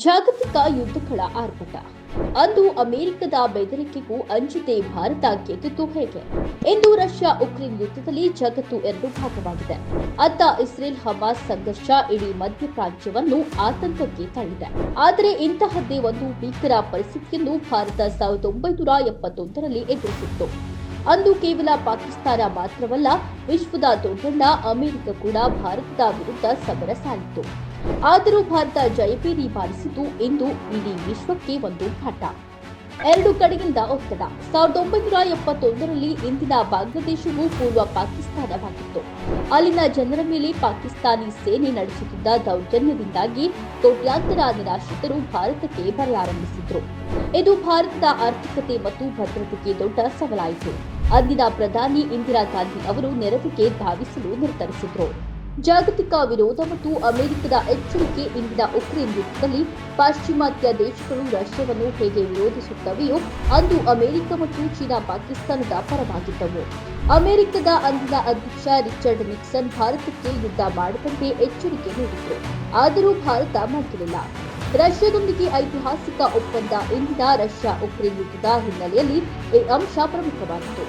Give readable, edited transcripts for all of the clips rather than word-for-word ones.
ಜಾಗತಿಕ ಯುದ್ಧಗಳ ಆರ್ಭಟ. ಅಂದು ಅಮೆರಿಕದ ಬೆದರಿಕೆಗೂ ಅಂಜದೆ ಭಾರತ ಗೆದ್ದಿತು ಹೇಗೆ? ಇಂದು ರಷ್ಯಾ ಉಕ್ರೇನ್ ಯುದ್ಧದಲ್ಲಿ ಜಗತ್ತು ಎರಡು ಭಾಗವಾಗಿದೆ. ಅತ್ತ ಇಸ್ರೇಲ್ ಹಮಾಸ್ ಸಂಘರ್ಷ ಇಡೀ ಮಧ್ಯ ಪ್ರಾಚ್ಯವನ್ನು ಆತಂಕಕ್ಕೆ ತಳ್ಳಿದೆ. ಆದರೆ ಇಂತಹದ್ದೇ ಒಂದು ಭೀಕರ ಪರಿಸ್ಥಿತಿಯನ್ನು ಭಾರತ 1971ರಲ್ಲಿ ಎದುರಿಸಿತ್ತು. ಅಂದು ಕೇವಲ ಪಾಕಿಸ್ತಾನ ಮಾತ್ರವಲ್ಲ, ವಿಶ್ವದ ದೊಡ್ಡಣ್ಣ ಅಮೆರಿಕ ಕೂಡ ಭಾರತದ ವಿರುದ್ಧ ಸಮರ ಸಾರಿತ್ತು. ಆದರೂ ಭಾರತ ಜಯಭೇರಿ ಬಾರಿಸಿತು. ಇಂದು ಇಡೀ ವಿಶ್ವಕ್ಕೆ ಒಂದು ಪಾಠ. ಎರಡು ಕಡೆಯಿಂದ ಒತ್ತಡ. 1971ರಲ್ಲಿ ಇಂದಿನ ಬಾಂಗ್ಲಾದೇಶವು ಪೂರ್ವ ಪಾಕಿಸ್ತಾನವಾಗಿತ್ತು. ಅಲ್ಲಿನ ಜನರ ಮೇಲೆ ಪಾಕಿಸ್ತಾನಿ ಸೇನೆ ನಡೆಸುತ್ತಿದ್ದ ದೌರ್ಜನ್ಯದಿಂದಾಗಿ ಕೋಟ್ಯಾಂತರ ನಿರಾಶ್ರಿತರು ಭಾರತಕ್ಕೆ ಬರಲಾರಂಭಿಸಿದ್ರು. ಇದು ಭಾರತದ ಆರ್ಥಿಕತೆ ಮತ್ತು ಭದ್ರತೆಗೆ ದೊಡ್ಡ ಸವಾಲಾಯಿತು. ಅಂದಿನ ಪ್ರಧಾನಿ ಇಂದಿರಾ ಗಾಂಧಿ ಅವರು ನೆರವಿಗೆ ಧಾವಿಸಲು ನಿರ್ಧರಿಸಿದ್ರು. ಜಾಗತಿಕ ವಿರೋಧ ಮತ್ತು ಅಮೆರಿಕದ ಎಚ್ಚರಿಕೆ. ಇಂದಿನ ಉಕ್ರೇನ್ ಯುದ್ಧದಲ್ಲಿ ಪಾಶ್ಚಿಮಾತ್ಯ ದೇಶಗಳು ರಷ್ಯಾವನ್ನು ಹೇಗೆ ವಿರೋಧಿಸುತ್ತವೆಯೋ ಅಂದು ಅಮೆರಿಕ ಮತ್ತು ಚೀನಾ ಪಾಕಿಸ್ತಾನದ ಪರವಾಗಿದ್ದವು. ಅಮೆರಿಕದ ಅಂದಿನ ಅಧ್ಯಕ್ಷ ರಿಚರ್ಡ್ ನಿಕ್ಸನ್ ಭಾರತಕ್ಕೆ ಯುದ್ಧ ಮಾಡದಂತೆ ಎಚ್ಚರಿಕೆ ನೀಡಿದರು. ಆದರೂ ಭಾರತ ಮಗ್ಗಲಿಲ್ಲ. ರಷ್ಯಾದೊಂದಿಗೆ ಐತಿಹಾಸಿಕ ಒಪ್ಪಂದ. ಇಂದಿನ ರಷ್ಯಾ ಉಕ್ರೇನ್ ಯುದ್ಧದ ಹಿನ್ನೆಲೆಯಲ್ಲಿ ಈ ಅಂಶ ಪ್ರಮುಖವಾಗಿತ್ತು.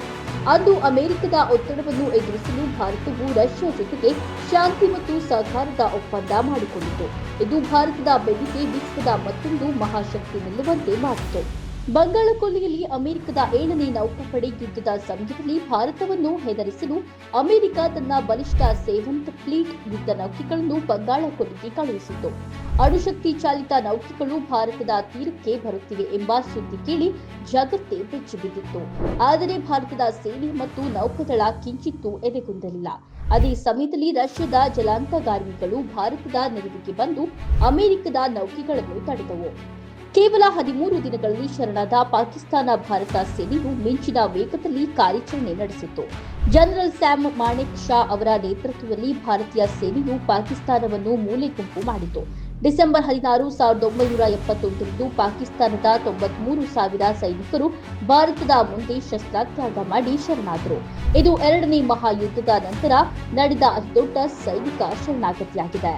ಅಂದು ಅಮೆರಿಕದ ಒತ್ತಡವನ್ನು ಎದುರಿಸಲು ಭಾರತವು ರಷ್ಯಾ ಜೊತೆಗೆ ಶಾಂತಿ ಮತ್ತು ಸಹಕಾರದ ಒಪ್ಪಂದ ಮಾಡಿಕೊಂಡಿತು. ಇದು ಭಾರತದ ಬೆನ್ನಿಗೆ ವಿಶ್ವದ ಮತ್ತೊಂದು ಮಹಾಶಕ್ತಿ ನಿಲ್ಲುವಂತೆ ಮಾಡಿತು. ಬಂಗಾಳ ಕೊಲ್ಲಿಯಲ್ಲಿ ಅಮೆರಿಕದ 7ನೇ ನೌಕಾಪಡೆ ಯುದ್ಧದ ಸಮಯದಲ್ಲಿ ಭಾರತವನ್ನು ಹೆದರಿಸಲು ಅಮೆರಿಕ ತನ್ನ ಬಲಿಷ್ಠ ಸೇವಂತ್ ಫ್ಲೀಟ್ ಯುದ್ಧ ನೌಕೆಗಳನ್ನು ಬಂಗಾಳ ಕೊಲ್ಲಿಗೆ ಕಳುಹಿಸಿತು. ಅಣುಶಕ್ತಿ ಚಾಲಿತ ನೌಕೆಗಳು ಭಾರತದ ತೀರಕ್ಕೆ ಬರುತ್ತಿವೆ ಎಂಬ ಸುದ್ದಿ ಕೇಳಿ ಜಗತ್ತೇ ಬೆಚ್ಚಿಬಿದ್ದಿತ್ತು. ಆದರೆ ಭಾರತದ ಸೇನೆ ಮತ್ತು ನೌಕಾದಳ ಕಿಂಚಿತ್ತೂ ಎದೆಗುಂದಲಿಲ್ಲ. ಅದೇ ಸಮಯದಲ್ಲಿ ರಷ್ಯಾದ ಜಲಾಂತರ್ಗಾಮಿಗಳು ಭಾರತದ ನೆರವಿಗೆ ಬಂದು ಅಮೆರಿಕದ ನೌಕೆಗಳನ್ನು ತಡೆದವು. ಕೇವಲ 13 ದಿನಗಳಲ್ಲಿ ಶರಣಾದ ಪಾಕಿಸ್ತಾನ ಭಾರತ ಸೇನೆಯು ಮಿಂಚಿನ ವೇಗದಲ್ಲಿ ಕಾರ್ಯಾಚರಣೆ ನಡೆಸಿತು. ಜನರಲ್ ಸ್ಯಾಮ್ ಮಾಣೆಕ್ ಶಾ ಅವರ ನೇತೃತ್ವದಲ್ಲಿ ಭಾರತೀಯ ಸೇನೆಯು ಪಾಕಿಸ್ತಾನವನ್ನು ಮೂಲೆಗುಂಪು ಮಾಡಿತು. ಡಿಸೆಂಬರ್ 16, 1971ರಂದು ಪಾಕಿಸ್ತಾನದ 93,000 ಸೈನಿಕರು ಭಾರತದ ಮುಂದೆ ಶಸ್ತ್ರಾತ್ಯಾಗ ಮಾಡಿ ಶರಣಾದರು. ಇದು 2ನೇ ಮಹಾಯುದ್ಧದ ನಂತರ ನಡೆದ ಅತಿದೊಡ್ಡ ಸೈನಿಕ ಶರಣಾಗತಿಯಾಗಿದೆ.